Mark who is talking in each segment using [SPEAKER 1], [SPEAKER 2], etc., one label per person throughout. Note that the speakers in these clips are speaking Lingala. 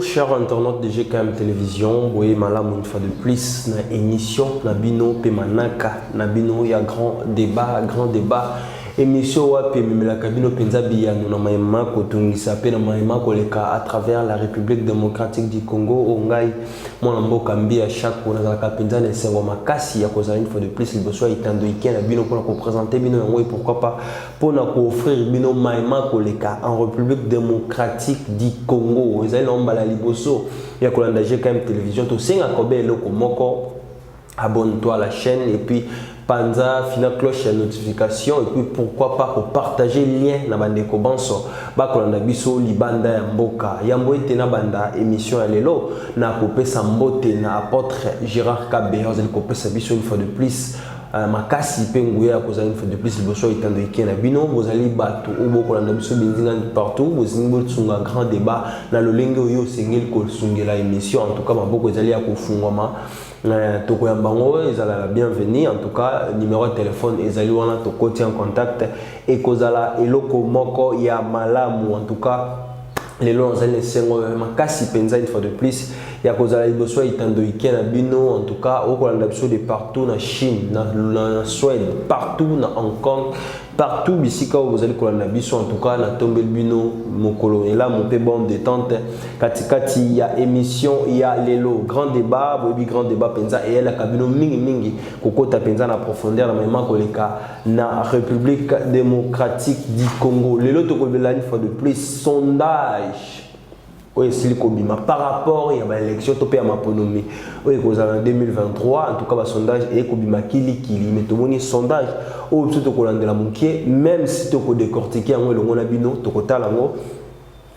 [SPEAKER 1] chers internautes de GKM Télévision. Oui, malam une fois de plus, na émission, na bino, pemanaka, na bino, il y a grand débat. Émission wapi mimela kabino penza biya nous na maima ko tungisa pe na maima ko leka à travers la République démocratique du Congo ongai mona mboka mbia chaque ko na ka penza ne sengo makasi ya kozala une fois de plus il besoin itando ikena bino pour ko présenter bino yango et pourquoi pas pour na ko offrir bino maima ko leka en République démocratique du Congo ezali lombala liboso ya ko landa GKM Télévision to senga ko be loko moko abonne-toi à la chaîne et puis Panza, fina cloche à notification et puis pourquoi pas pour partager lien na bande ko banso ba ko na biso libanda ya mboka yambo ete na banda émission ya lelo na kopesa mbote na apôtre Gérard Kabé ozali kopesa biso une fois de plus makasi penguya kozali une fois de plus liboso itando ikena bino bozali bato obo ko na biso binzinga partout bozingo tsunga grand débat na lolenge oyo sengel ko sungela émission en tout cas maboko ezali ya kofungwama toko ya bango ezala la bienvenue en tout cas numéro de téléphone ezali wana toko en contact et kozala eloko moko ya malamu en tout cas les longs les sengo makasi penza une fois de plus ya kozala liboso itando ikena bino en tout cas au kolanda biso de partout na Chine na Suède partout na Hong Kong partout bisika vous allez kolanda biso en tout cas na tombel bino mokolo et là mon pe bon détente katikati ya émission ya lelo grand débat bobi grand débat penza et la kabino mingi kokota penza na profondeur na même koleka na République démocratique du Congo lelo to kolbela une fois de plus sondage par rapport à l'élection topé à Maponomi en 2023 en tout cas le sondage est kobima kili mais tout le monde sondage au tout ko landela munkie même si to ko décortiquer en le ngona bino to ko talango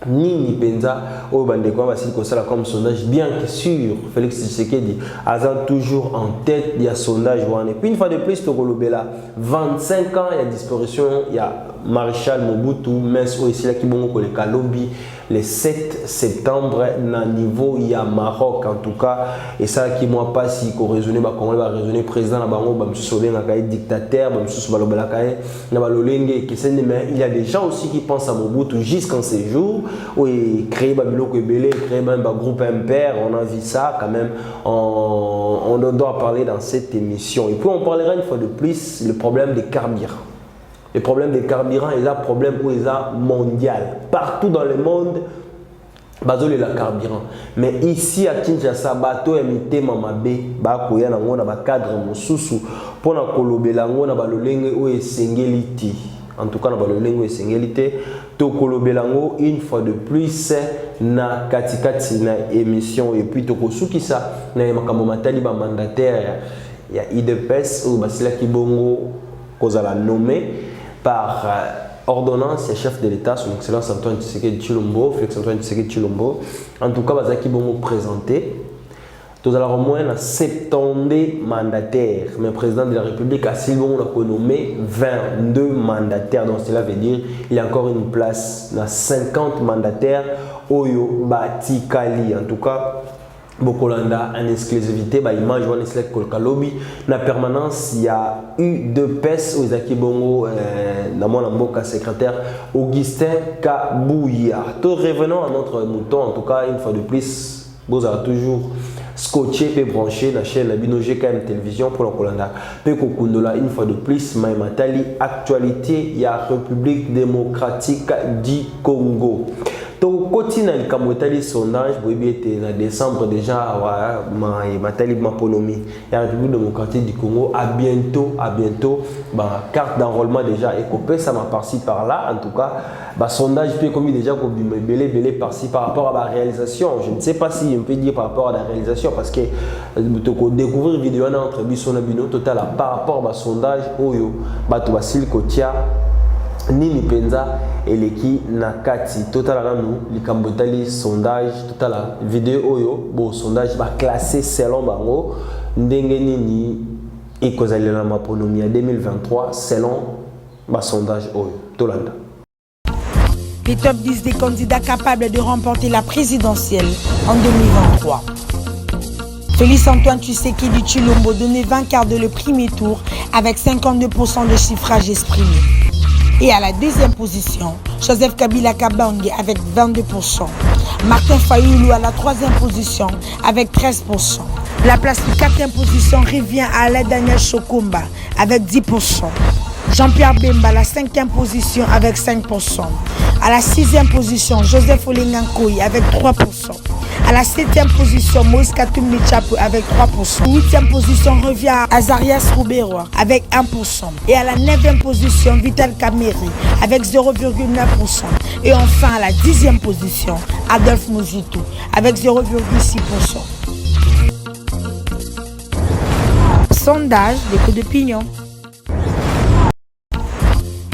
[SPEAKER 1] ni penza au bande ko ba sili ko sala comme sondage bien que sûr Félix Tshisekedi a toujours en tête il y a sondage et puis une fois de plus to ko lobela 25 ans il y a disparition il y a Maréchal Mobutu mais aussi là qui bon ko le Kalobi le 7 septembre na niveau il y a Maroc en tout cas et ça qui moi pas si ko raisonner ba Congolais ba raisonner président na bango ba msusu benga kay dictateur ba msusu ba lobela kay na ba lolenge qui c'est mais il y a des gens aussi qui pensent à Mobutu jusqu'en ces jours oui créer ba biloko ebele créer même ba groupe impair on a vu ça quand même on doit parler dans cette émission et puis on parlera une fois de plus le problème des carburants. Le problème des carburants est un problème où il est mondial. Partout dans le monde, bazole la carburant. Mais ici à Kinshasa, bateau emité mamabe, ba koya na ngona ba cadre mosusu pona kolobela ngona ba lolenge o esengeliti. En tout cas na ba lolenge o esengelite to kolobela ngo une fois de plus na katikati na émission et puis to kosukisa na makambo matali ba mandataire ya IDPS ou basila kibongo kozala nommé par ordonnance et chef de l'État, son excellence Antoine Tshisekedi Tshilombo, Félix Antoine Tshisekedi Tshilombo. En tout cas, bazaki bongo présenté. Tout à l'heure au moins 70 mandataires. Mais le président de la République a si bon nommé 22 mandataires. Donc cela veut dire il y a encore une place dans 50 mandataires Oyo Batikali. En tout cas, Bokolanda en exclusivité, bah image on est Kolkalobi na permanence il y a eu deux PES aux Akibongo dans mon amboka secrétaire Augustin Kabouya. Tout revenons à notre mouton en tout cas une fois de plus vous avez toujours scotché et branché la chaîne Bino GKM Télévision pour la Kolanda. Pe kokundola une fois de plus Maïmatali actualité il y a République démocratique du Congo. Donc, quand il y a un sondage, en décembre déjà, Matali Maponomi, la République démocratique du Congo, à bientôt, carte d'enrôlement déjà, et coupé, ça m'a par-ci par-là, en tout cas, sondage peut comme déjà belé par-ci par rapport à la réalisation. Je ne sais pas si on peut dire par rapport à la réalisation, parce que découvrir une vidéo entre Bissonabino total par rapport à sondage, Oyo, Batobasil Kotia. Nini penza eleki nakati total nanu likambotali sondage total vidéo oyo bo sondage ba classé selon bango ndenge nini ekozali na Maponomi ya 2023 selon ba sondage oyo tolanda.
[SPEAKER 2] Les top 10 des candidats capables de remporter la présidentielle en 2023. Félix Antoine Tshisekedi Tshilombo donnait 20 quarts de le premier tour avec 52% de suffrage exprimé. Et à la deuxième position, Joseph Kabila Kabange avec 22%. Martin Fayoulou à la 3e position avec 13%. La place de 4e position revient à Alain Daniel Chokumba avec 10%. Jean-Pierre Bemba à la 5e position avec 5%. À la 6e position, Joseph Olengankoy avec 3%. À la 7e position, Moïse Katoum Chapo avec 3%. 8e position revient à Azarias Rouberois avec 1%. Et à la 9e position, Vital Kameri avec 0,9%. Et enfin à la 10e position, Adolphe Mozito avec 0,6%. Sondage des coups d'opinion.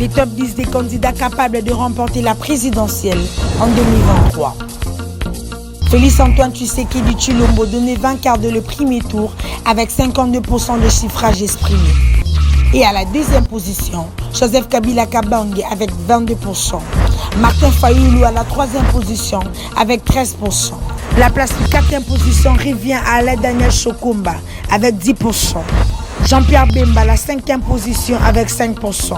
[SPEAKER 2] Les top 10 des candidats capables de remporter la présidentielle en 2023. Félix Antoine Tshisekedi Tshilombo donné vainqueur de le premier tour avec 52% de suffrages exprimés. Et à la 2e position, Joseph Kabila Kabange avec 22%. Martin Fayoulou à la 3e position avec 13%. La place de 4e position revient à Alain Daniel Chokumba avec 10%. Jean-Pierre Bemba à la 5e position avec 5%.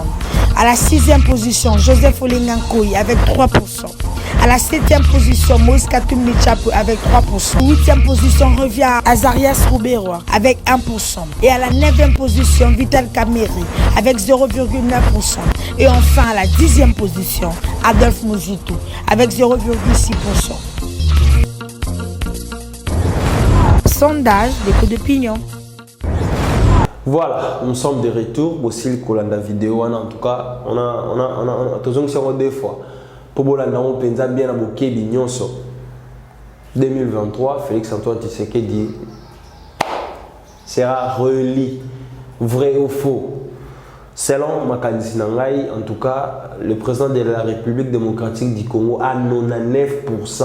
[SPEAKER 2] À la 6e position, Joseph Olengankoy avec 3%. À la 7e position, Moïse Katoum Chapo avec 3%. 8e position revient à Azarias Rouberois avec 1%. Et à la 9e position, Vital Kameri avec 0,9%. Et enfin à la 10e position, Adolphe Mozito avec 0,6%. Sondage des coups d'opinion.
[SPEAKER 1] Voilà, nous sommes de retour. Aussi, la vidéo, en tout cas, on a toujours deux fois. Pour on pensa bien à Bokebi Nyonso 2023, Félix Antoine Tshisekedi sera relié, vrai ou faux. Selon Makanisi Nangai, en tout cas, le président de la République démocratique du Congo a 99%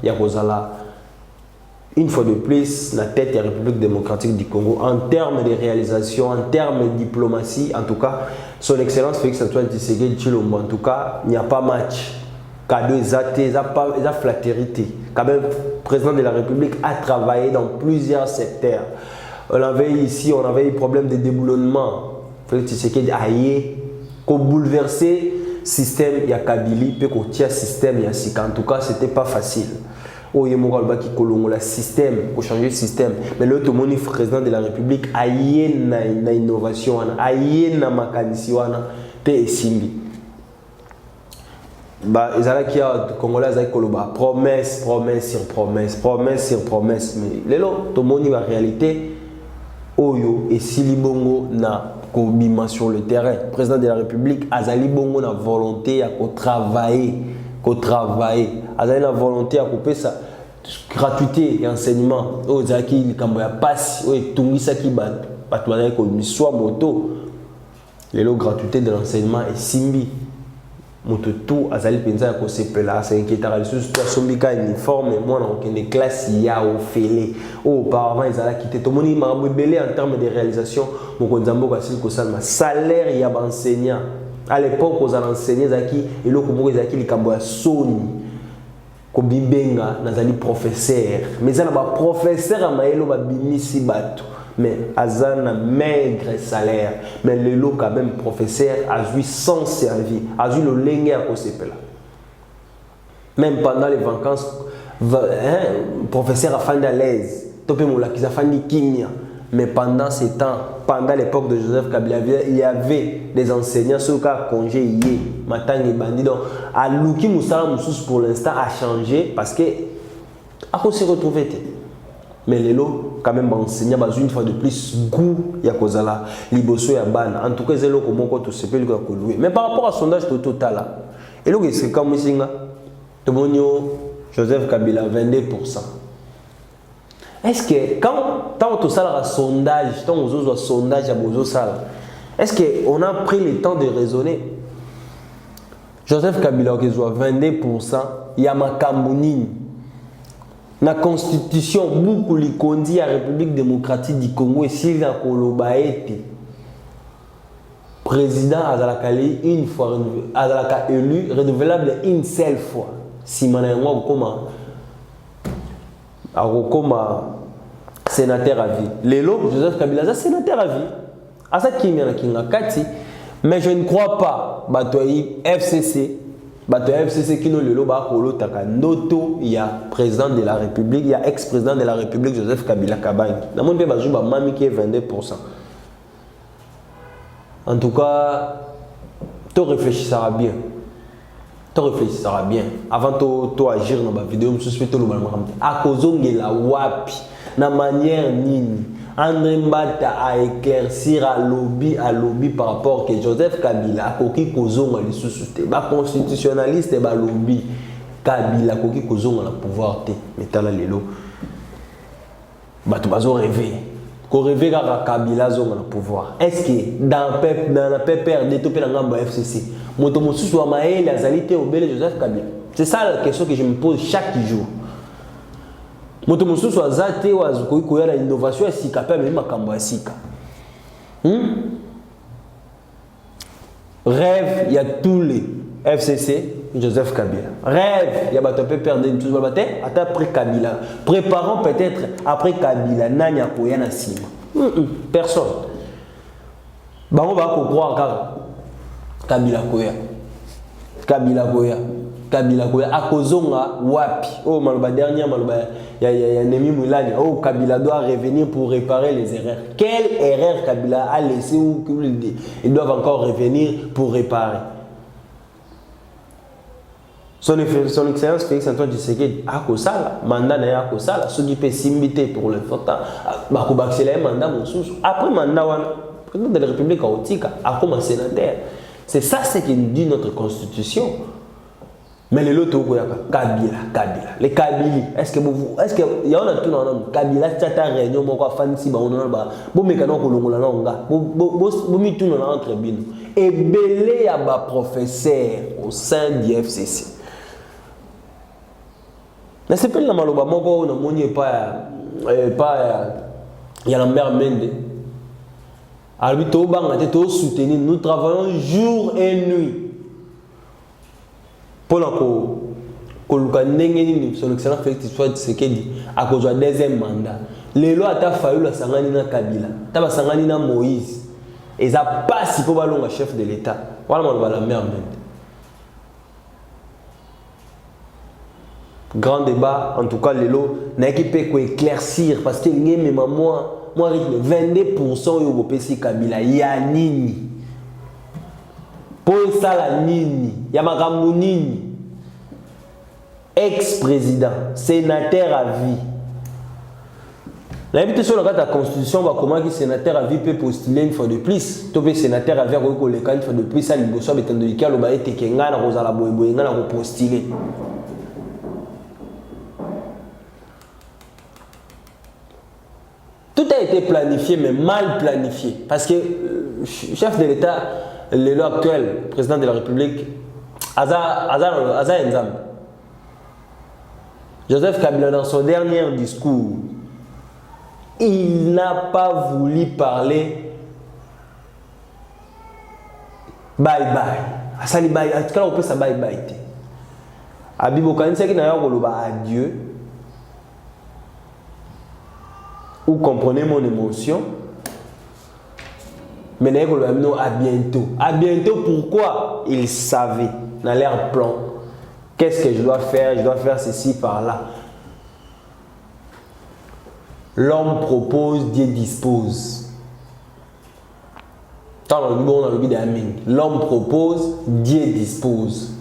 [SPEAKER 1] Yakozala. Une fois de plus, la tête de la République démocratique du Congo, en termes de réalisation, en termes de diplomatie, en tout cas, son excellence Félix Antoine Tshisekedi Tshilombo, en tout cas, il n'y a pas match. Cadeau il a flatérité. Quand même, le président de la République a travaillé dans plusieurs secteurs. On avait ici, on avait eu problème de déboulonnement. Félix Tshisekedi a bouleversé le système Yakabili, puis qu'on tient le système Yassika. En tout cas, ce n'était pas facile. Le système, pour changer le système. Mais l'autre président de la République a eu une innovation, a eu une makanisi, et simbi. Les Congolais ont promesse, promesse sur promesse, promesse sur promesse. Mais là, tout le monde en réalité, Oyo et Sili Bongo na kobima sur le terrain. Le président de la République, Azali Bongo na volonté à travailler, Azali na volonté à couper sa gratuité et enseignement. Ozaki Kamboya passe, Tungisa qui bat, patouana ko miswa moto. Les gratuité de l'enseignement est simbi. Moto tout azali penza ko sepela c'est inquiétant sur sombika uniforme moi dans une classe ya au félé auparavant ils allaient quitter tout moni marabout belé en termes de réalisation mon nzambo kasil ko salma salaire ya enseignant à l'époque aux enseignants zaki et le kombo zaki likambo ya soni ko bibenga nazali professeur mais ça na ba professeur a maelo ba binisi bato mais Azan a maigre salaire. Mais le lot quand même professeur a vu sans servir, a vu le lingue à Kosepela. Même pendant les vacances, professeur a fait à l'aise. Topé moula qui a fait kimia. Mais pendant ces temps, pendant l'époque de Joseph Kabila, il y avait des enseignants sur le congé hier, matin et bandit. Donc, à Luki Moussa Moussous pour l'instant a changé parce que à quoi se retrouver. Mais les lots, quand même, enseignants, une fois de plus, goût, il y a Kozala, Liboso, ya ban. En tout cas, c'est là comment tout se peut le louer. Mais par rapport à son sondage total, et là, c'est comme ici, Joseph Kabila, 22%. Est-ce que, quand on a un sondage, quand on a un sondage à Bozosala, est-ce qu'on a pris le temps de raisonner? Joseph Kabila, qui soit 22%, il y a ma Kambounine. La constitution, beaucoup li kondi à la République démocratique du Congo et s'il y a Kolobaete, président Azalaka une fois Azalaka élu, renouvelable une seule fois. Si Manangwa comme sénateur à vie. Lélo, Joseph Kabila, sénateur à vie. Asa Kimia Kinga Kati, mais je ne crois pas, Batoyi FCC, bato ya FCC kino lelo ba kolotaka ndoto ya président de la République, il y a ex-président de la République Joseph Kabila Kabangi. Na monde ba juba mami qui est 22%. En tout cas, tu réfléchissera bien. Tu réfléchissera bien avant de agir dans ma vidéo, je suis tout le monde à cause de la wapi na manière nini André Mbata a éclaircir à lobby par rapport que Joseph Kabila koki kozonga li susute ba constitutionnaliste ba lobby Kabila koki kozonga la pouvoir te metala lelo ba to bazo rêver ko rêver ka Kabila zonga la pouvoir. Est-ce que dans la PPRD to pe na ngambo FCC moto mosusu wa maele azali te obele Joseph Kabila? C'est ça la question que je me pose chaque jour. Moto mosusu azate wazuko iko ya innovation ya sika pe même makambo ya sika. Rêve il y a tous les FCC Joseph Kabila. Rêve il y a bato peut perdre une chose baté après Kabila. Préparons peut-être après Kabila nani akoya na sima. Personne. Ba on va croire car Kabila koya. Kabila koya. Kabila koya akozonga wapi. Oh maloba dernière maloba ya Nemi Moulani. Oh Kabila doit revenir pour réparer les erreurs. Quelle erreur Kabila a laissé ou ils doivent encore revenir pour réparer. Son excellence Félix Antoine Tshisekedi a kosala mandat na ya kosala ceux qui peut s'imiter pour le temps ba ko accélérer mandat mosusu après mandat wana président de la République a otika a comme sénateur. C'est ça ce que nous dit notre constitution. Mais les lotos Kabila, les Kabili, est-ce que il y a tout dans le Kabila tata réunion moko fancy ba on ba bo mekano ko longola na nga bo mi tout dans entre bino et belé ya ba professeur au sein du FCC. Mais c'est pas la maloba moko na moni pas ya Lambert Mende. Alors to banga te soutenir, nous travaillons jour et nuit. Pour son excellent Félix Tshisekedi a cause du deuxième mandat. Les lois a fallu la sangani na Kabila, ta sangani na Moïse. Et ça passe pour balonga chef de l'État. Voilà mon la merde. Grand débat, en tout cas les lois n'a qui peut éclaircir parce que même moi 22% yo bopesi Kabila ya nini. Pour ça la nini, Yamakamou nini, ex-président, sénateur à vie. L'invitation dans la constitution va comment que sénateur à vie peut postuler une fois de plus. Tu peux sénateur à vie une fois de plus, ça il bosse avec un délicat le baïté qui est ngana rosa la boy ngana postuler. Tout a été planifié mais mal planifié parce que le chef de l'État l'élu actuel, président de la République, Aza Nzam. Joseph Kabila, dans son dernier discours, il n'a pas voulu parler bye bye. Asali bye, en tout cas, on peut ça bye bye. Abibo Kanisa qui n'a pas adieu. Vous comprenez mon émotion. Mais à bientôt. À bientôt, pourquoi? Il savait, dans leur plan, qu'est-ce que je dois faire? Je dois faire ceci par là. L'homme propose, Dieu dispose. L'homme propose, Dieu dispose.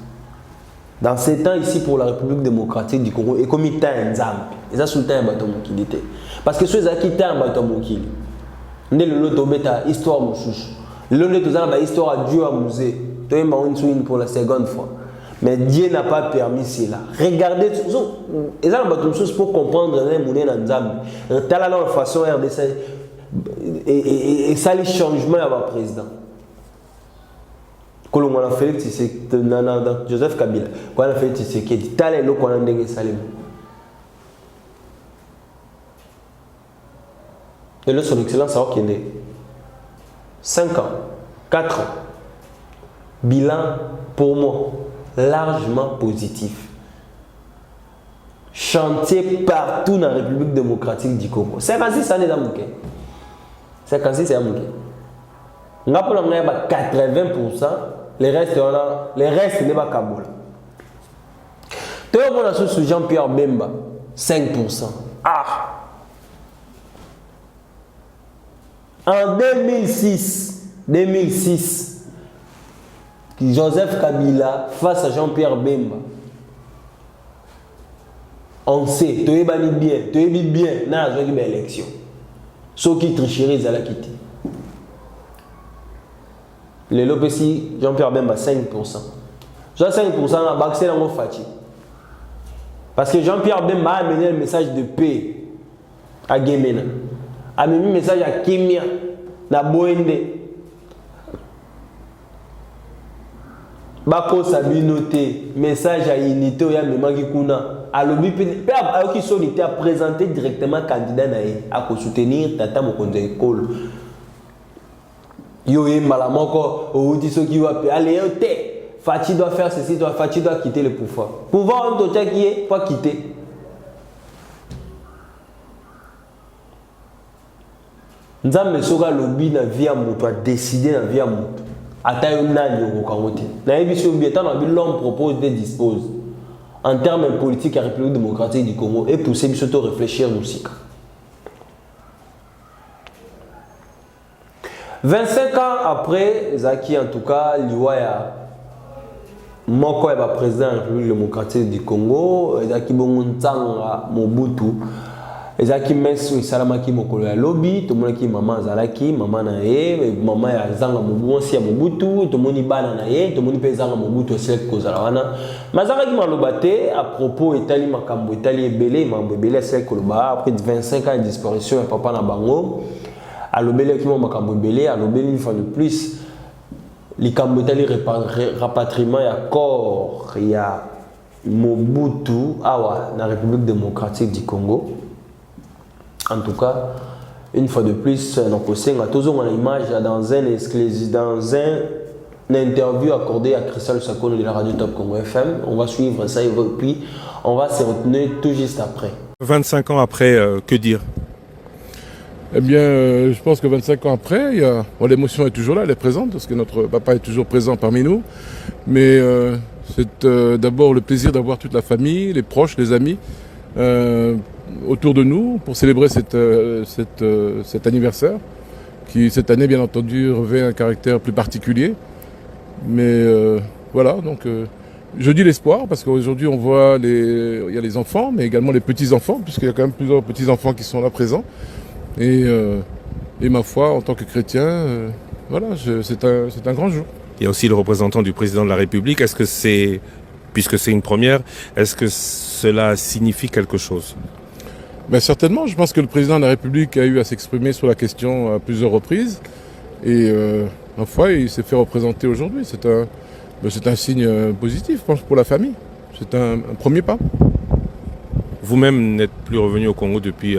[SPEAKER 1] Dans ces temps ici pour la République démocratique du Congo, et comme il y a un exemple, ils ont soutenu un bâton moukilité. Parce que ceux qui ont un bâton moukilité, nous avons une histoire mouchouche. Nous avons une histoire à Dieu à musée. Nous avons une pour la seconde fois. Mais Dieu n'a pas permis cela. Regardez, ils ont une chose pour comprendre les moulins en Zambie. Telle la façon RDC et ça les changements à votre président. Quand on a fait Joseph Kabila, quand on a fait Tshisekedi, tel est le qu'on a déguisé Salim. Et là, son excellence, c'est qu'il est 5 ans, 4 ans. Bilan, pour moi, largement positif. Chantier partout dans la République démocratique du Congo. 56 années dans Mouké. 56 ans Mouké. Nous avons 80%, le reste n'est pas Kaboul. Tu vois, on a Jean-Pierre Bemba, 5%. Ah! En 2006, Joseph Kabila face à Jean-Pierre Bemba. On sait, tu es bien, dans la élection. Ceux qui tricheraient, ils allaient quitter. Le Lopesi, Jean-Pierre Bemba, 5%. J'ai 5% à Baxé dans mon Fati. Parce que Jean-Pierre Bemba a amené le message de paix à Guémena. A amené le message à Kémia, na Boende. Bako Sabinoté, message à Unité, il y a Memangikuna. A lobby, qui sont été à présenter directement candidat à soutenir Tata Mokonde École. Yo et Malamoko, ou dit ceux qui vont aller, Fati doit faire ceci, Fati doit quitter le pouvoir. Pouvoir en tout cas qui est, pas quitter. Nous avons soga lobby na vie à moto, a décidé na vie à moto. Ata yo nani au Kangote. Na émission bien tant l'homme propose des dispose. En termes politiques à la République démocratique du Congo et pousser surtout réfléchir aussi. 25 ans après, Zaki en tout cas, Liwaya Moko est président de la République démocratique du Congo, Zaki Bongontanga Mobutu, Zaki Mesu Salamaki Mokolo ya lobby, tout le monde qui maman Zalaki, maman nae, maman ya Zanga Mobutu, Mobutu, tout le monde bana nae, tout le monde peut Zanga Mobutu c'est Kozalawana. Mazaraki Malobate à propos Italie Makambo, Italie Belé, Mambo Belé c'est Koloba après 25 ans de disparition et papa na bango. À l'obélé qui m'a Belé, à l'obélé une fois de plus, les Cambodgiens rapatriement, il y a corps, il y a Mobutu, dans la République démocratique du Congo. En tout cas, une fois de plus, nous avons toujours une image dans une interview accordée à Christelle Sakone de la radio Top Congo FM. On va suivre ça et puis on va se retenir tout juste après.
[SPEAKER 3] 25 ans après, que dire? Eh bien, je pense que 25 ans après, l'émotion est toujours là, elle est présente, parce que notre papa est toujours présent parmi nous. Mais c'est d'abord le plaisir d'avoir toute la famille, les proches, les amis autour de nous pour célébrer cet anniversaire, qui cette année, bien entendu, revêt un caractère plus particulier. Mais voilà, donc je dis l'espoir, parce qu'aujourd'hui on voit il y a les enfants, mais également les petits-enfants, puisqu'il y a quand même plusieurs petits-enfants qui sont là présents. Et ma foi, en tant que chrétien, voilà, c'est un grand jour.
[SPEAKER 4] Il y a aussi le représentant du président de la République. Est-ce que puisque c'est une première, est-ce que cela signifie quelque chose?
[SPEAKER 3] Ben certainement, je pense que le président de la République a eu à s'exprimer sur la question à plusieurs reprises. Et ma foi, il s'est fait représenter aujourd'hui. C'est un signe positif, je pense, pour la famille. C'est un premier pas.
[SPEAKER 4] Vous-même n'êtes plus revenu au Congo depuis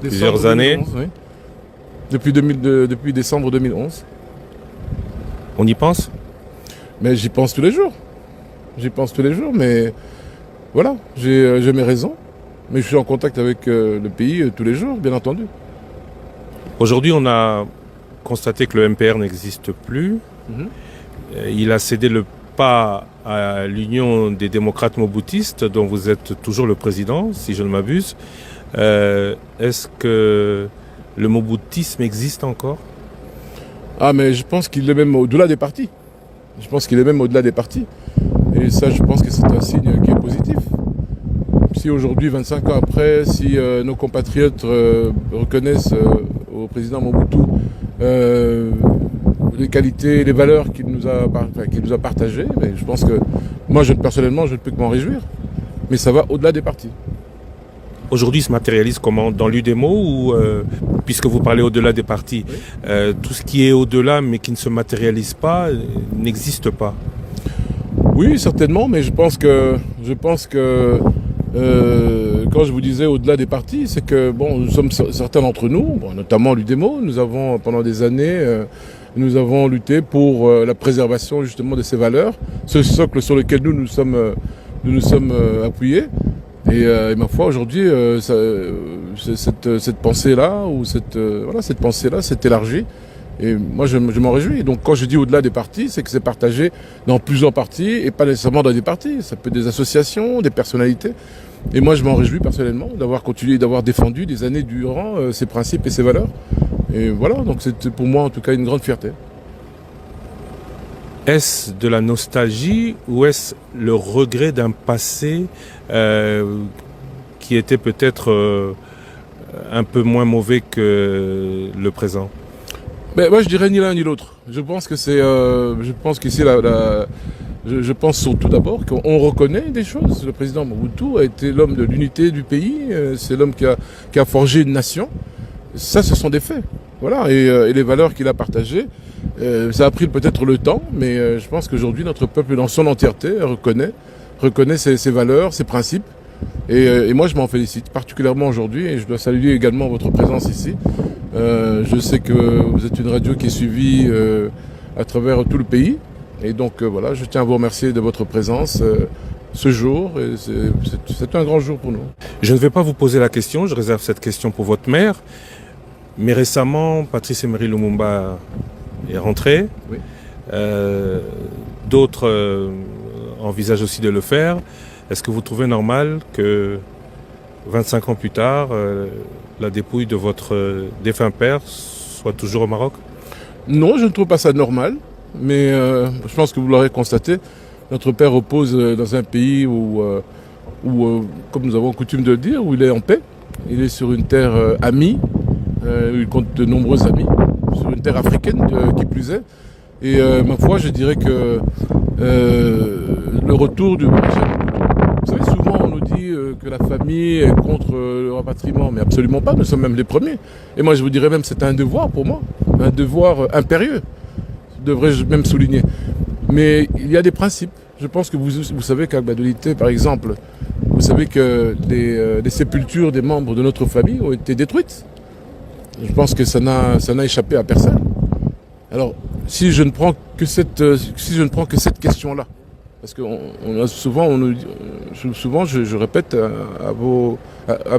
[SPEAKER 4] plusieurs années.
[SPEAKER 3] 2011, oui. Depuis décembre 2011.
[SPEAKER 4] On y pense?
[SPEAKER 3] Mais j'y pense tous les jours. Mais voilà, j'ai mes raisons. Mais je suis en contact avec le pays tous les jours, bien entendu.
[SPEAKER 4] Aujourd'hui, on a constaté que le MPR n'existe plus. Il a cédé le pas à l'Union des démocrates moboutistes, dont vous êtes toujours le président, si je ne m'abuse. Est-ce que le moboutisme existe encore?
[SPEAKER 3] Ah, mais je pense qu'il est même au-delà des partis. Et ça, je pense que c'est un signe qui est positif. Si aujourd'hui, 25 ans après, si nos compatriotes reconnaissent au président Mobutu les qualités, les valeurs qu'il nous a partagées, mais je pense que moi, personnellement, je ne peux que m'en réjouir. Mais ça va au-delà des partis.
[SPEAKER 4] Aujourd'hui, il se matérialise comment? Dans l'UDEMO ou, puisque vous parlez au-delà des partis, tout ce qui est au-delà mais qui ne se matérialise pas n'existe pas?
[SPEAKER 3] Oui, certainement, mais je pense que quand je vous disais au-delà des partis, c'est que bon, nous sommes certains d'entre nous, notamment l'UDEMO, nous avons pendant des années nous avons lutté pour la préservation justement de ces valeurs, ce socle sur lequel nous nous sommes appuyés. Et ma foi, aujourd'hui, cette pensée-là, cette pensée-là s'est élargie. Et moi, je m'en réjouis. Donc, quand je dis au-delà des partis, c'est que c'est partagé dans plusieurs partis et pas nécessairement dans des partis. Ça peut être des associations, des personnalités. Et moi, je m'en réjouis personnellement d'avoir continué, d'avoir défendu des années durant ces principes et ces valeurs. Et voilà, donc c'est pour moi en tout cas une grande fierté.
[SPEAKER 4] Est-ce de la nostalgie ou est-ce le regret d'un passé qui était peut-être un peu moins mauvais que le présent?
[SPEAKER 3] Ben, moi, je dirais ni l'un ni l'autre. Je pense que je pense qu'ici, je pense surtout d'abord qu'on reconnaît des choses. Le président Mobutu a été l'homme de l'unité du pays. C'est l'homme qui a forgé une nation. Ça, ce sont des faits. Voilà. Et les valeurs qu'il a partagées, ça a pris peut-être le temps, mais je pense qu'aujourd'hui, notre peuple dans son entièreté reconnaît ses valeurs, ses principes. Et moi, je m'en félicite, particulièrement aujourd'hui, et je dois saluer également votre présence ici. Je sais que vous êtes une radio qui est suivie à travers tout le pays. Et donc voilà, je tiens à vous remercier de votre présence ce jour. C'est un grand jour pour nous.
[SPEAKER 4] Je ne vais pas vous poser la question, je réserve cette question pour votre mère. Mais récemment, Patrice Emery Lumumba est rentré.
[SPEAKER 3] Oui.
[SPEAKER 4] D'autres envisagent aussi de le faire. Est-ce que vous trouvez normal que 25 ans plus tard, la dépouille de votre défunt père soit toujours au Maroc?
[SPEAKER 3] Non, je ne trouve pas ça normal. Mais je pense que vous l'aurez constaté, notre père repose dans un pays où, comme nous avons coutume de le dire, où il est en paix. Il est sur une terre amie, où il compte de nombreux amis, sur une terre africaine qui plus est. Et ma foi, je dirais que le retour du... Vous savez, souvent on nous dit que la famille est contre le rapatriement, mais absolument pas, nous sommes même les premiers. Et moi je vous dirais même que c'est un devoir pour moi, un devoir impérieux. Devrais-je même souligner. Mais il y a des principes. Je pense que vous savez qu'à Gbadolité, par exemple, vous savez que les sépultures des membres de notre famille ont été détruites. Je pense que ça n'a échappé à personne. Alors, si je ne prends que cette question-là, parce que souvent, je répète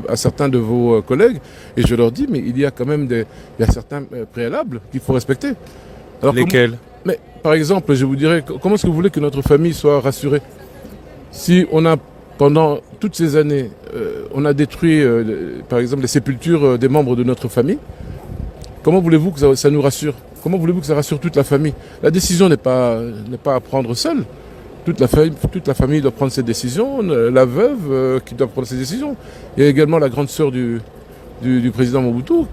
[SPEAKER 3] à certains de vos collègues, et je leur dis, mais il y a quand même il y a certains préalables qu'il faut respecter. Alors,
[SPEAKER 4] lesquels?
[SPEAKER 3] Mais par exemple, je vous dirais, comment est-ce que vous voulez que notre famille soit rassurée? Si on a, pendant toutes ces années, on a détruit, par exemple, les sépultures des membres de notre famille, comment voulez-vous que ça nous rassure? Comment voulez-vous que ça rassure toute la famille? La décision n'est pas à prendre seule. Toute la famille doit prendre ses décisions, la veuve qui doit prendre ses décisions. Il y a également la grande sœur du président Mobutu.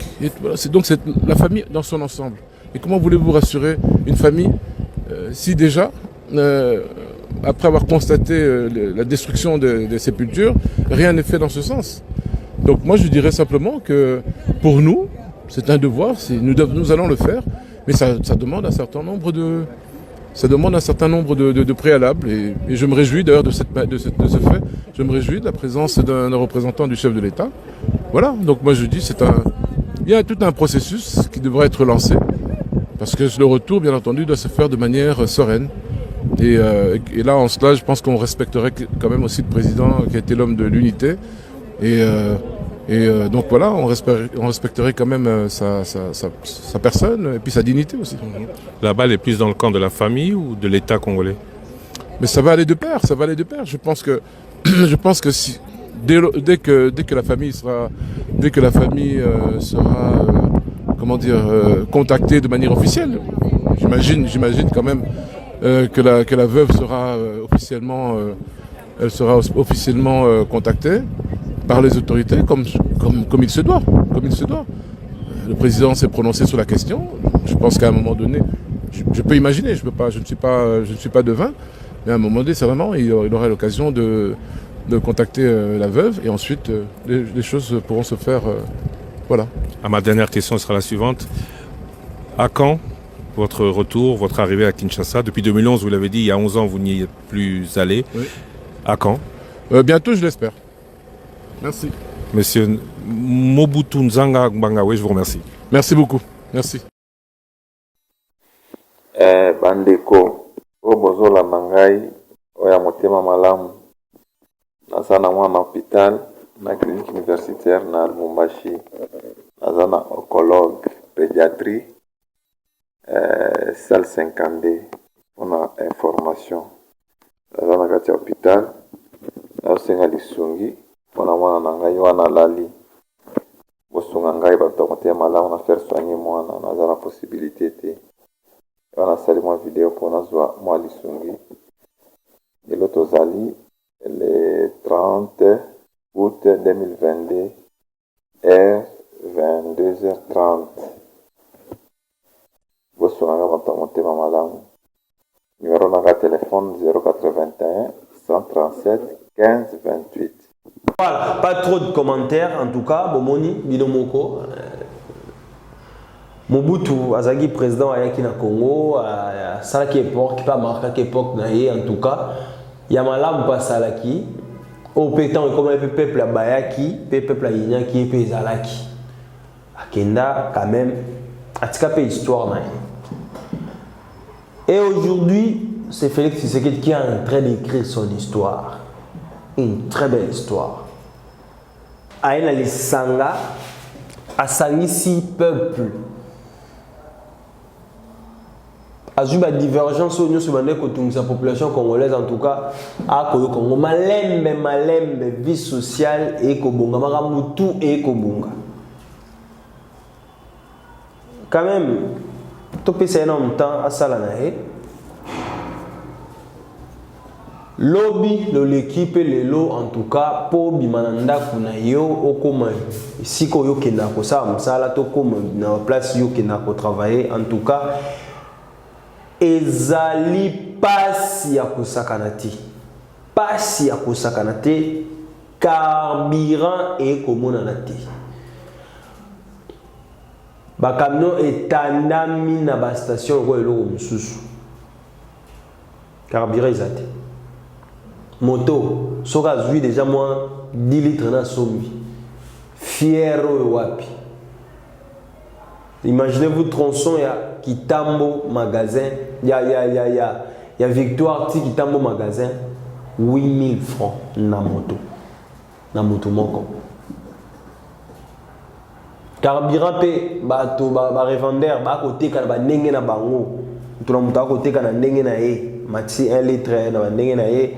[SPEAKER 3] Donc c'est la famille dans son ensemble. Et comment voulez-vous rassurer une famille si déjà, après avoir constaté la destruction des sépultures, rien n'est fait dans ce sens? Donc moi je dirais simplement que pour nous, c'est un devoir, nous allons le faire, mais ça demande un certain nombre de préalables. Et je me réjouis d'ailleurs de ce fait. Je me réjouis de la présence d'un représentant du chef de l'État. Voilà, donc moi je dis il y a tout un processus qui devrait être lancé. Parce que le retour, bien entendu, doit se faire de manière sereine. Et là, en cela, je pense qu'on respecterait quand même aussi le président qui a été l'homme de l'unité. Et donc voilà, on respecterait quand même sa personne et puis sa dignité aussi.
[SPEAKER 4] La balle est plus dans le camp de la famille ou de l'État congolais?
[SPEAKER 3] Mais ça va aller de pair, Je pense que si, dès que la famille sera contactée de manière officielle, j'imagine quand même que la veuve sera officiellement contactée par les autorités comme il se doit. Le président s'est prononcé sur la question. Je pense qu'à un moment donné, je peux imaginer, je ne suis pas devin, mais à un moment donné, certainement, il aura l'occasion de contacter la veuve et ensuite les choses pourront se faire. Voilà.
[SPEAKER 4] Ma dernière question sera la suivante. À quand votre retour, votre arrivée à Kinshasa? Depuis 2011, vous l'avez dit, il y a 11 ans, vous n'y êtes plus allé.
[SPEAKER 3] Oui.
[SPEAKER 4] À quand?
[SPEAKER 3] Bientôt, je l'espère. Merci.
[SPEAKER 4] Monsieur Mobutu Nzanga Bangawe, je vous remercie.
[SPEAKER 3] Merci beaucoup. Merci.
[SPEAKER 5] Bandeko, obozola mangai, oya motema malamu. Naza na mwana hôpital, na clinique universitaire na Lubumbashi. Naza na oncologue, pédiatrie. salle 52 on a information naza na kati ya hôpital naosenga lisungi mpona mwana na ngai wana alali bosunga ngai bato motema malamu na faire soigner mwana naza na possibilité te wana sali mwa video mpona nazwa mwa lisungi lelo tozali le 30 août 2022 heure 22h30 bosunga bato motema malamu numéro na téléphone 081 137 15 28.
[SPEAKER 1] Voilà, pas trop de commentaires en tout cas. Bomoni, Binomoko. Mobutu, Azagi président Ayaki na Congo, Salaki époque, qui pas marqué époque en tout cas. Yamalam pas Salaki. Au pétant comme un peuple à Bayaki, peuple à Inyaki et Pezalaki. Akenda quand même, Atikapé histoire. Et aujourd'hui, c'est Félix Tshisekedi qui est en train d'écrire son histoire. Une très belle histoire. Aïna Lissanga, Asanisi peuple. Azuba divergence au niveau de la population congolaise en tout cas. A Congo malembe vie sociale et Kobunga, Maramutu et Kobunga. Quand même, tout peut c'est énorme temps à Salanae. Lobby de l'équipe les lots en tout cas pour bimananda kuna yo okoma siko yo kena ko sa msala to comme na place yo kena ko travailler en tout cas ezali pasi ya kosakanati carburant et komona nati ba camion etandami na ba station ko eloko mususu carburant ezate moto soka zui déjà moins 10 litres na sombi fiero wapi. Imaginez-vous tronçon ya Kitambo magasin ya Victoire ti Kitambo magasin 8000 francs na moto moko. Carburant pe bato ba revendeur ba côté kana ba ndenge na bango to na moto côté kana ndenge na ye maxi 1 litre na ndenge na ye.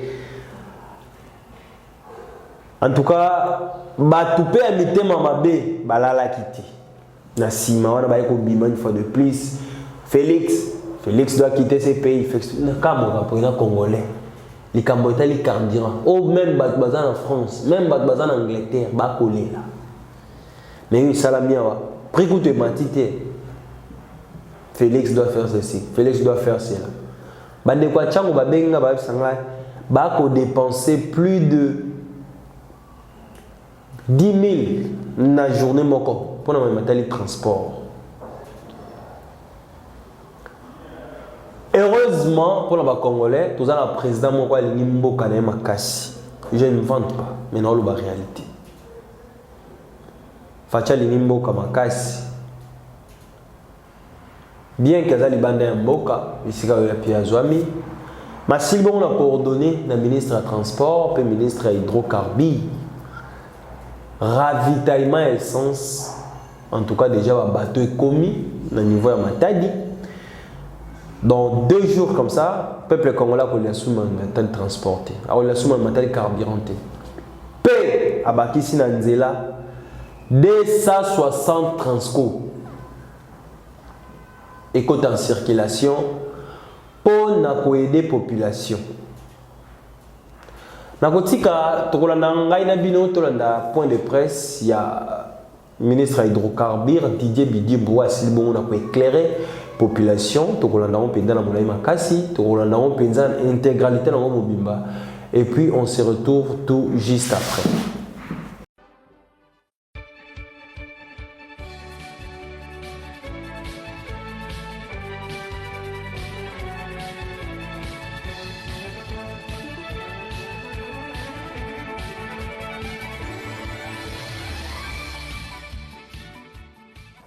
[SPEAKER 1] En tout cas, batupe a mitema mabe balala kiti. Na sima wana ba ko bima une fois de plus. Félix doit quitter ce pays. Na kamora pour un Congolais. Les Cambodgiens les carburant. Oh même bazan en France, même bazan en Angleterre, ba collé là. Mais une salamia wa. Prix coûte matité. Félix doit faire ceci. Félix doit faire cela. Bande kwa chango ba benga ba sanga ba ko dépenser plus de 10 000 na journée moko pour na matali transport. Heureusement pour les Congolais, tous les présidents moko alingi mboka na makasi. Je ne vante pas, mais non la réalité. Facha alingi mboka makasi. Bien que azali banda ya mboka, bisika ya pia zwami, masil bon a coordonné na ministre de transport, puis ministre hydrocarbures. Ravitaillement essence, en tout cas déjà le bateau est commis au niveau de Matadi. Dans 2 jours comme ça, le peuple congolais a eu un matériel transporté, a eu un matériel carburanté. P à Bakissi Nanzela 260 transco et côté en circulation pour aider la population. Nakotika tokolanda ngai na bino tolanda point de presse il y a ministre hydrocarbures Didier Bidimbo asilibongo na ko éclairer population tokolanda on penda na molai makasi tokolanda on penza intégralité na mobimba et puis on se retrouve tout juste après.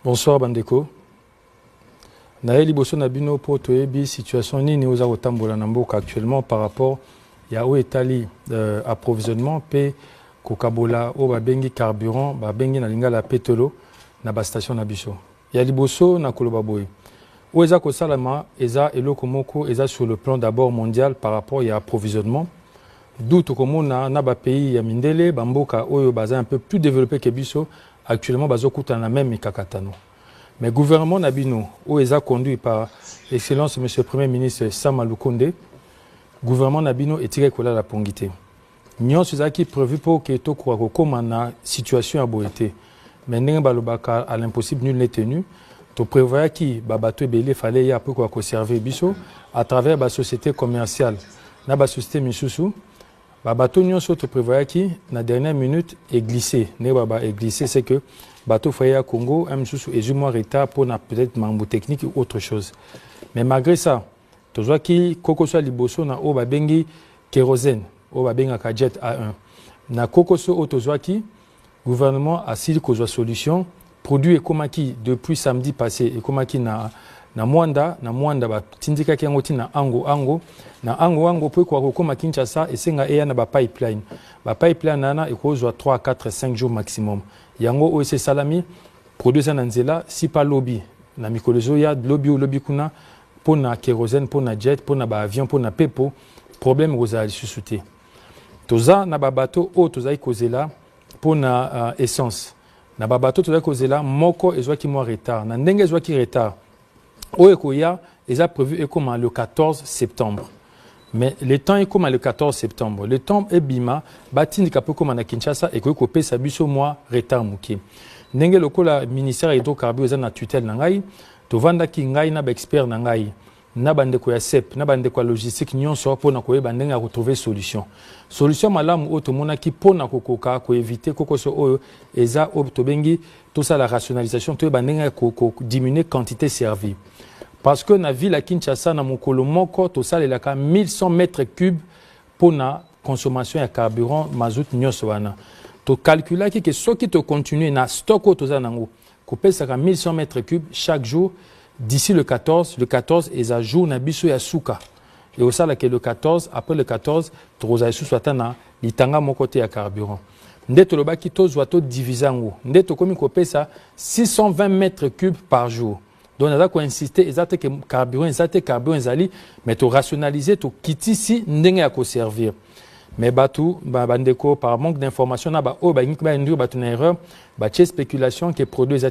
[SPEAKER 6] Bonsoir Bandeko. Naeli Bosso Nabino pour toyebi situation nini oza kotambola na mboka actuellement par rapport ya o etali approvisionnement pe kokabola o babengi carburant babengi na lingala pétrole na ba station na biso. Ya liboso na koloba boy. Oeza Kosalama, Eza Elokomoko, Eza sur le plan d'abord mondial par rapport à l'approvisionnement. D'où Tokomona, Naba pays Yamindele, Bamboka, Oyo, Baza un peu plus développé que Bisso, actuellement, Bazo Koutana même Mikakatano. Mais le gouvernement Nabino, Oeza conduit par Excellence M. le Premier ministre Samalou Konde, le gouvernement Nabino est tiré la pongité. Nyon Suzaki prévu pour que Toko Komana situation a beau été. Mais Nengalobaka à l'impossible, nul n'est tenu. Tu prévois qui bateau belé fallait y a peu quoi conserver biso à travers la société commerciale na ba société misusu bateau nyon so tu prévois qui na dernière minute est glissé ne baba est glissé c'est que bateau foyer à Congo un misusu et mois retard pour na peut-être mambo technique ou autre chose mais malgré ça tu vois qui kokoso liboso na o ba bengi kérosène o ba benga ka jet A1 na kokoso o tu vois qui gouvernement a s'il cause solution produit ekomaki depuis samedi passé ekomaki na Mwanda ba tindika ki ngoti na ango pe kwa kokoma Kinshasa esenga eya na ba pipeline nana ekozwa 3 4 5 jours maximum yango OC Salami produit na nzela si pas lobby na mikolozo ya lobby kuna pona kérosène pona jet pona ba avion pona pepo problème rozali susute toza na ba bateau o toza ikozela pona essence na babato toza kozela moko ezwa ki mo retard na ndenge ezwa ki retard o ekoya eza prévu ekoma le 14 septembre mais le temps ekoma le 14 septembre le temps ebima batindika pe koma na Kinshasa ekoki kopesa biso mo retard muke ndenge lokola ministère hydrocarbures eza na tutelle na ngai tovanda ki ngai na ba expert na ngai na bandeko ya CEP na bandeko ya logistique nyonso pona koyeba ndenge ya retrouver solution malamu oyo tomonaki mpona kokoka koevite kokoso oyo eza oyo tobengi tosala rationalisation toyeba ndenge ya diminuer quantité servie parce que na ville ya Kinshasa na mokolo moko tosalelaka 1100 mètres cubes mpona consommation ya carburant mazout nyonso wana tocalculaki ke soki tocontinue na stock oyo toza nango kopesaka 1100 mètres cubes chaque jour d'ici le 14 et à jour na biso ya suka et au sala que le 14 après le 14 troza sous swatana litanga moko te ya carburant ndeto lobaki tozwa to divisango ndeto komi kopesa 620 mètres cubes par jour donc on a ko insister exacte que carburant ezali mais to rationaliser to kitisi ndenge ya ko servir mais batu bandeko par manque d'information na ba o ba ngi ba ndur batu na erreur ba spéculation que produits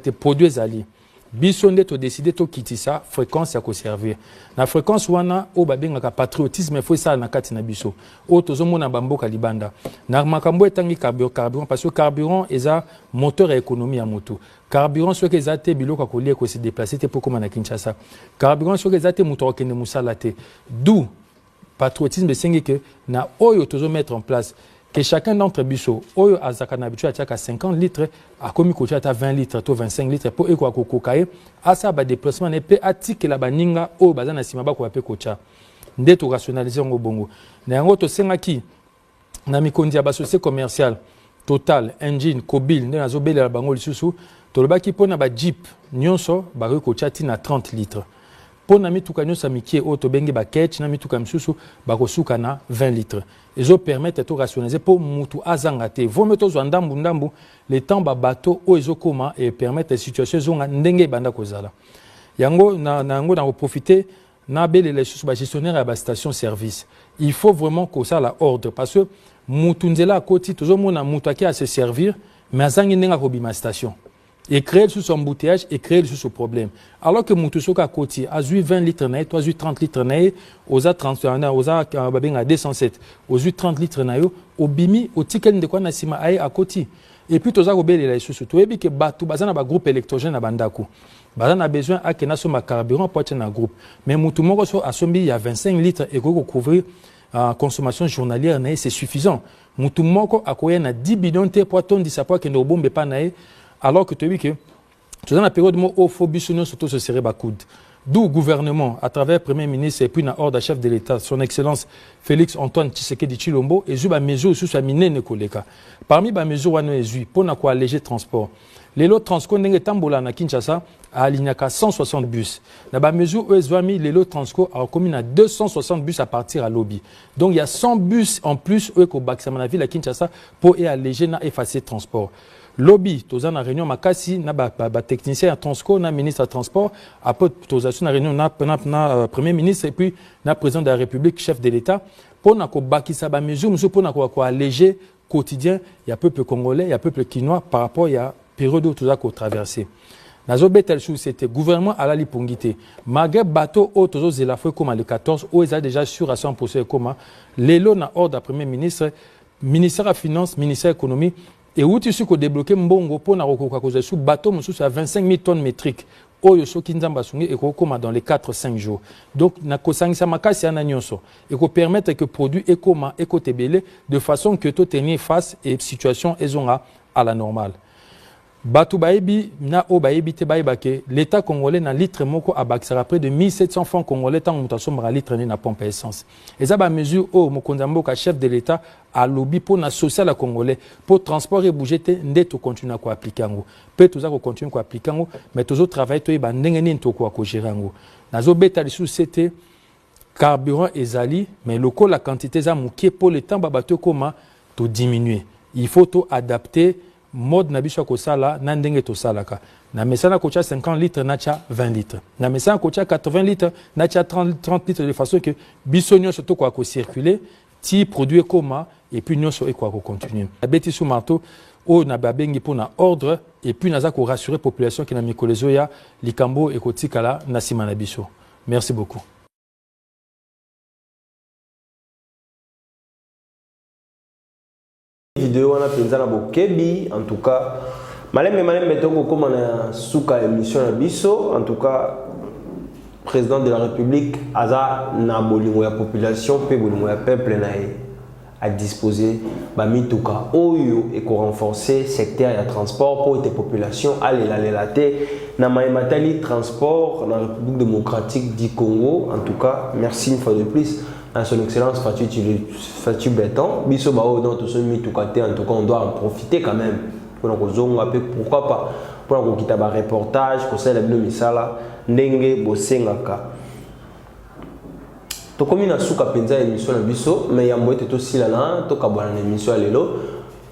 [SPEAKER 6] ezali biso nde to décider to kitisa fréquence ya ko servir na fréquence wana o babengaka patriotisme faut ça na kati na biso o tozomona bamboka libanda na makambo etangi carburant parce que carburant eza moteur ya économie ya moto carburant soki eza te biloko kolia ko se déplacer te pour comme na Kinshasa carburant soki eza te moto okende musala te d'où patriotisme sengi que na oyo tozo mettre en place que chacun d'entre biso oyo azaka na bitu atiaka 50 litres akomi kocha ata 20 litres to 25 litres po eko akokokaye asa ba déplacement ne pe atikela baninga oyo baza na sima bako pe kocha nde to rationaliser ngo bongo na yango to sengaki na mikondi ya ba société commerciale Total Engine Kobil nde nazo belela bango lisusu to lobaki pona ba Jeep nyonso ba kocha tina 30 litres pona mituka nyonso mikie oyo tobengi ba ketch na mituka misusu bakosuka na 20 litres ezo permettre to rationaliser pour mutu azanga te vome to zwa ndambu le temps ba bateau o ezo koma et permettre situation zonga ndenge banda kozala yango na profiter na bele les sous ba gestionnaire à ba station service il faut vraiment que ça la ordre parce que mutu nzela koti tozo mona mutu aki à se servir mais azangi ndenga ko bima station et créer sous son embouteillage et créer sous ce problème. Alors que Moutoussoka Koti a 20 litres, toi 30 litres, aux a 30, aux a 207, aux 30 litres, au bimi, au ticket de quoi nasima aïe à Koti. Et puis, tous a obéi les sous tout. Et puis, que Batou, Bazan a groupe électrogène à Bandakou. Bazan a besoin à que Nassoma carburant pour être un groupe. Mais Moutoumoko à Sombi, il y a 25 litres et qu'on couvrir consommation journalière, c'est suffisant. Moutoumoko a quoi il y a 10 bidons de poids tonnes de sapeur qui ne bombe pas naïe. Alors que tu as vu que dans la période où il faut surtout se serrer la coude. D'où le gouvernement, à travers le Premier ministre et puis le ordre chef de l'État, son Excellence Félix Antoine Tshisekedi Tshilombo, et des mesures sur sa mine koleka. Parmi les mesures pour alléger le transport. Les lots de transport Tambola na Kinshasa a aligné 160 bus. Dans la mesure où les lots de transport a commis à 260 bus à partir à Lobby. Donc il y a 100 bus en plus au Baksamana ville à Kinshasa pour alléger et effacer le transport. lobby toza na réunion makasi na ba technicien à Transco na ministre à transport après toza na réunion na premier ministre et puis na président de la République chef de l'État pour na ko bakisa ba mesure monsieur pour na ko alléger quotidien il y a peuple congolais il y a peuple quinois par rapport il y a période où toza ko traverser nazo betel chou c'était gouvernement à la lipongité malgré bateau au tozo zela foi comme le 14 où ils a déjà sûr à 100% comme lelo na ordre premier ministre ministère des Finances ministère de l'économie et où tu sais qu'on débloqué mbongo pour na rokoka cause sous bateau monsieur à 25 000 tonnes métriques oyo soki nzamba sungi et kokoma dans les 4-5 jours donc na kosangisa makasi ana nyonso et ko permettre que produit ekoma ekotebele de façon que to tenir face et situation ezonga à la normale Batu Baebi, na o Baebi te Baebake, l'État congolais na litre moko abakisera près de 1700 francs congolais tant mutation mara litre na pompe à essence. Et ça ba mesure o mokonzambo ka chef de l'État a lobby pour na social à congolais pour transport et bouger te ndeto continue ko appliquer ngo. Peut tout ça ko continue ko appliquer ngo, mais toujours travail to ba ndenge nini to ko gérer ngo. Nazo beta sous c'était carburant ezali, mais loko la quantité za mukie pour le temps ba bato koma to diminuer. Il faut to adapter mode na biso ko sala na ndenge to salaka na mesana ko cha 50 litres na cha 20 litres na mesana ko cha 80 litres na cha 30 litres de façon que biso nyonso to ko circuler ti produit koma et puis nyonso e ko continuer abeti sous marteau o na babengi pour na ordre et puis naza ko rassurer population qui na mikolezo ya likambo e ko tikala na sima na biso. Merci beaucoup.
[SPEAKER 1] Vidéo wana penza na bokebi en tout cas malem tongo comme na suka émission na biso en tout cas président de la République aza na bolingo ya population pe bolingo ya peuple na à disposer ba mituka oyo et ko renforcer secteur ya transport pour les populations aller la na matali transport dans la République démocratique du Congo. En tout cas merci une fois de plus à son excellence Fatou Béton biso bao dans tout ce mitukate. En tout cas on doit en profiter quand même pour pourquoi pas pour quitter un reportage pour ça la misala ndenge bosengaka to komi na suka penza émission na biso mais ya mbote to silana to kabwana na émission lelo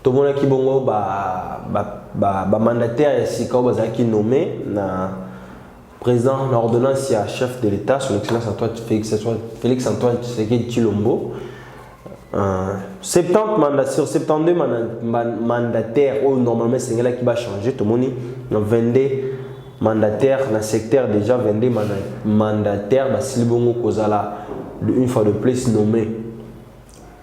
[SPEAKER 1] to mona ki bongo ba mandataire ya sika bazaki nommé na président l'ordonnance ya chef de l'État son excellence Félix Antoine Tshisekedi Tshilombo 70 mandataires 72 mandataires où normalement c'est là qui va changer tout le monde 22 mandataires dans le secteur déjà 22 mandataires basili bongo kozala une fois de plus nommé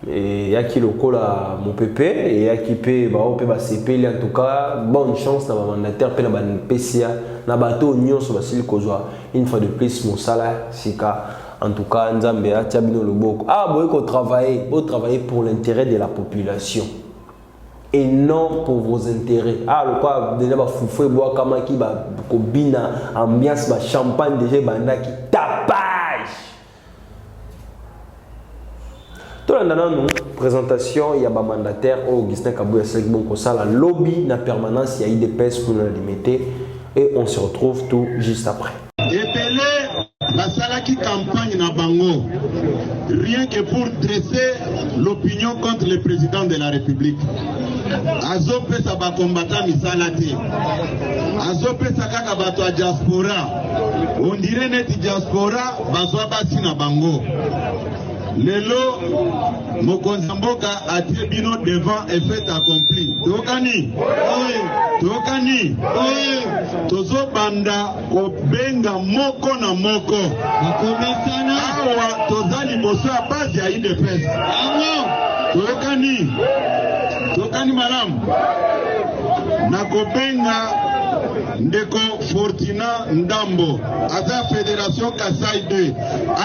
[SPEAKER 1] et ya ki lokola mon PP et ya ki pe ba op ba CP en tout cas bonne chance na mandataire pe na ba PCA na bato nyonso basili kozwa une fois de plus mon salaire sika en tout cas nzambe a tabino loboko boy ko travailler pour l'intérêt de la population et non pour vos intérêts le quoi déjà ba foufou bois kama ki ba kobina ambiance ba champagne déjà bandaki tapage. Tout le monde présentation il y a un mandataire Augustin Kabouya Sekbon la lobby na permanence il y a IDPS pour nous limiter et on se retrouve tout juste après.
[SPEAKER 7] La salaki campagne na bango rien que pour dresser l'opinion contre le président de la République. Azo pesa ba combattant misalati. Azo pesa kaka bato a diaspora. On dirait net diaspora bazwa basi na bango. Lelo Mokonzamboka a tribunal devant et fait accompli. Tokani, Tokani, Tozo banda kobenga moko na moko. Nakomesana awa tozali boso a base ya IDPS. Tokani, Tokani malam. Nakobenga Ndeko Fortina Ndambo, Aza Fédération Kasai 2,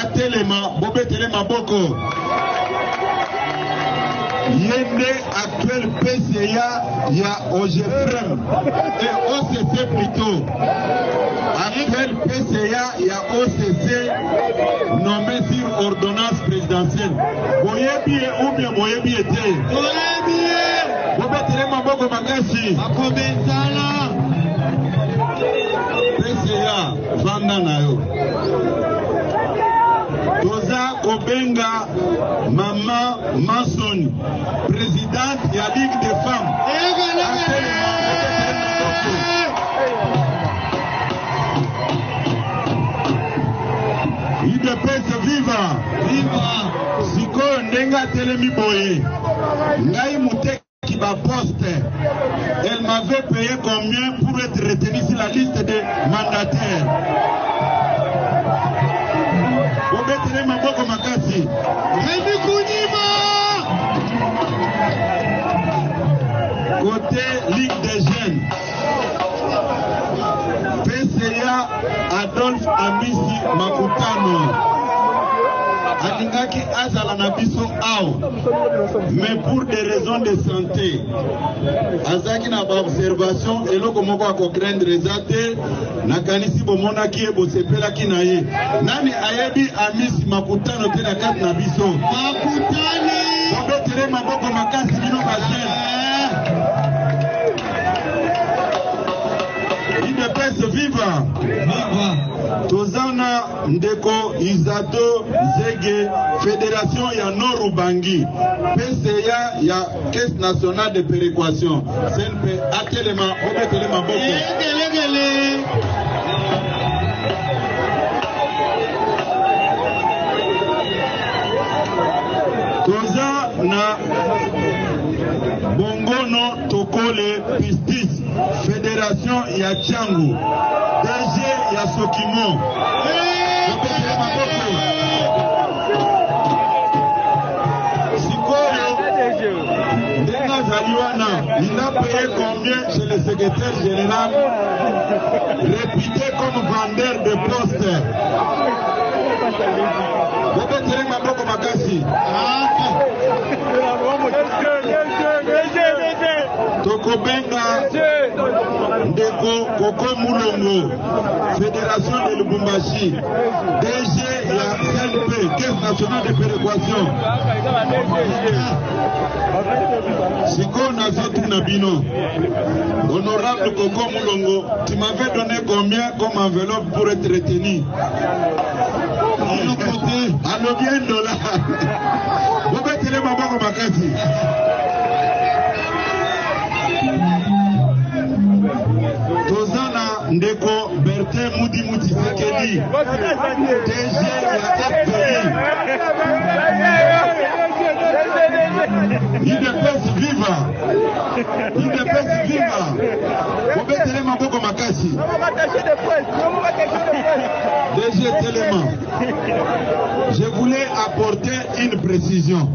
[SPEAKER 7] Atelema, Bobé Telema Boko. Yende actuel PCA, il y a OGFREM et OCC plutôt. Actuel PCA, il y a OCC nommé sur ordonnance présidentielle. Voyez bien ou bien voyez bien été. Voyez bien. Bobé Telema Boko Magashi. Akobenzala. PCA vanda na yo Toza kobenga Mama Mason présidente ya Ligue des femmes sikoyo ndenge atelemi boye ngai muteki ba poste. Elle m'avait payé combien pour être retenu sur la liste des mandataires? Obetere maboko makasi. Rémi Kounima. Côté Ligue des Jeunes, PCA Adolphe Amisi Makutano. Alingaki azala na biso awa, mais pour des raisons de santé azaki na ba observation eloko moko akokraindre ezate na kanisi bomonaki ebosepelaki na ye. Nani ayebi Amisi Makutano te na kati na biso? Makutani obetere maboko makasi bino bajene. IDPS viva! Viva! Tozana Ndeko Izato Zege, Fédération ya Norubangi, PCA ya Caisse nationale de péréquation, CNP, Atelema, Obetelema Boko. Tozana Bongono Tokole Pistis, Fédération ya Changu, DG ya Sokimo. Sikoyo Ndenga Zaliwana, il a payé combien chez le secrétaire général, réputé comme vendeur de postes. Obetere maboko makasi. Tokobenga Ndeko Koko Mulongo, Fédération de Lubumbashi, DG la CNP, Caisse nationale de péréquation. Siko Nazotu Nabino, honorable Koko Mulongo, tu m'avais donné combien comme enveloppe pour être retenu? Alors bien dollar. Vous mettez les mamans comme Makasi. Tozana Ndeko Bertin Moudi Moudi Sekedi, DG la FPI. IDPS viva. IDPS viva. Vous mettez les mamans comme Makasi. DG Télément. Je voulais apporter une précision.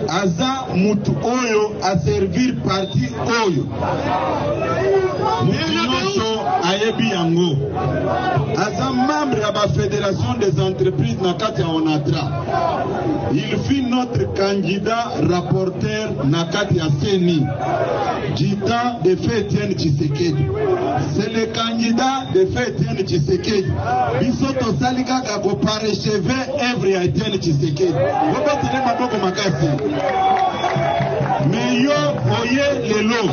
[SPEAKER 7] Aza Mutu Oyo a servir parti Oyo. Mutu Ayebi Yango. Aza membre de la Fédération des entreprises Nakati Onatra. Il fut notre candidat rapporteur Nakati Seni. Du temps de Fétienne Tshisekedi. C'est le candidat de Fétienne Tshisekedi. Bisoto Salika Kako parachevé œuvre ya Etienne Tshisekedi. Obetere maboko makasi. Mais yo oye lelo.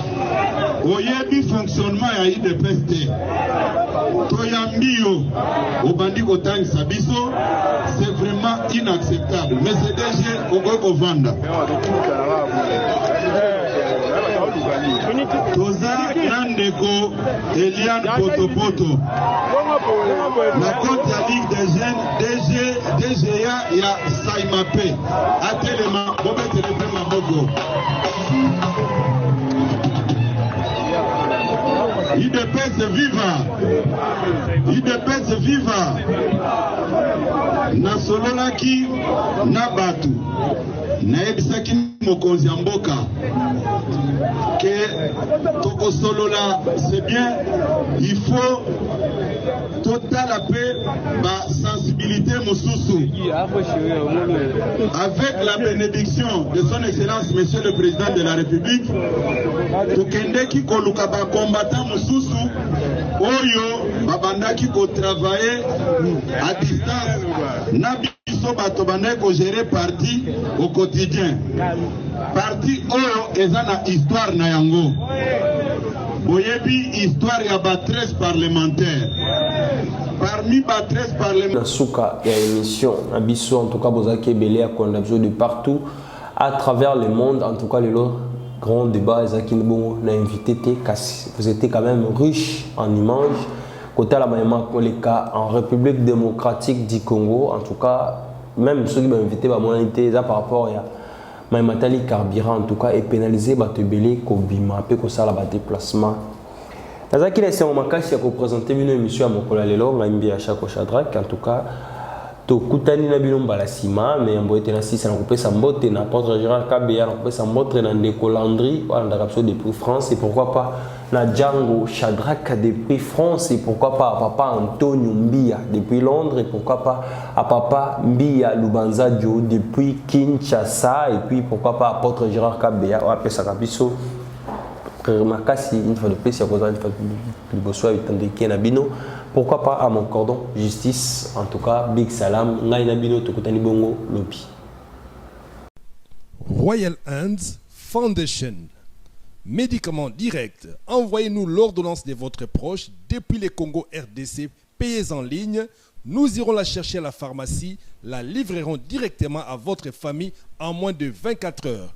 [SPEAKER 7] Oye bi fonctionnement ya IDPS te. Toyambi yo obandi kotangisa biso, c'est vraiment inacceptable. Mais c'est déjà Ogoko Vanda. Toza Nandeko Eliane Potopoto. La côte ya Ligue des Jeunes, DGA ya Saimape. Atelema, Bobe Téléphone Mabogo. IDPS viva. IDPS viva. Na sololaki na batu. Na ebisaki mokonzi ya mboka. Que toko solola, c'est bien. Il faut total la paix, ma sensibilité mosusu. Avec la bénédiction de son excellence monsieur le président de la République, tokendeki koluka ba combattant mosusu oyo babandaki ko travailler à distance na biso bato bandaki ko gérer parti au quotidien. Parti oyo eza na histoire na yango. Boyebi histoire ya ba 13 parlementaires. Parmi ba 13 parlementaires.
[SPEAKER 1] Nasuka ya émission Abisso en tout cas bozaki belé à condamnation de partout à travers le monde. En tout cas le grand débat Zaki Nibongo n'a invité vous étiez quand même riche en images. Côté la Mayama Koleka en République démocratique du Congo, en tout cas même ceux qui m'ont invité par mon invité par rapport à ma matali carburant en tout cas et pénaliser bato belé ko bima pe ko sala ba déplacement. Nazaki laissé mon makasi à présenter une émission à Mokola lelo ngambia Chako Shadrack en tout cas to kutani na bino mbala sima mais mbote na sisa na kopesa mbote na Porte Gérard Kabea na kopesa mbote na Ndeko Landry wala ndakapso depuis France et pourquoi pas na Django Shadrack depuis France et pourquoi pas à papa Antonio Mbia depuis Londres et pourquoi pas à papa Mbia Lubanza Dio depuis Kinshasa et puis pourquoi pas à Porte Gérard Kabea ou à pesa kabiso makasi une fois de plus il y a besoin une fois de bosoa itandeki na bino. Pourquoi pas à mon cordon justice, en tout cas, big salam, Nainabino Tokutani Bongo Lopi.
[SPEAKER 8] Royal Hands Foundation. Médicaments directs. Envoyez-nous l'ordonnance de votre proche depuis le Congo RDC. Payez en ligne. Nous irons la chercher à la pharmacie. La livrerons directement à votre famille en moins de 24 heures.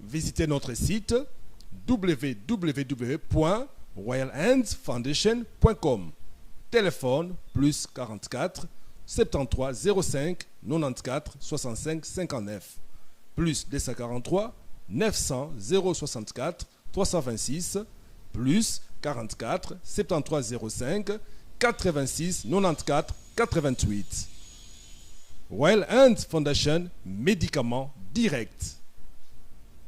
[SPEAKER 8] Visitez notre site www.royalhandsfoundation.com. Téléphone plus 44 73 05 94 65 59 plus 243 900 064 326 plus 44 73 05 86 94 88. Royal Hands Foundation, médicaments directs.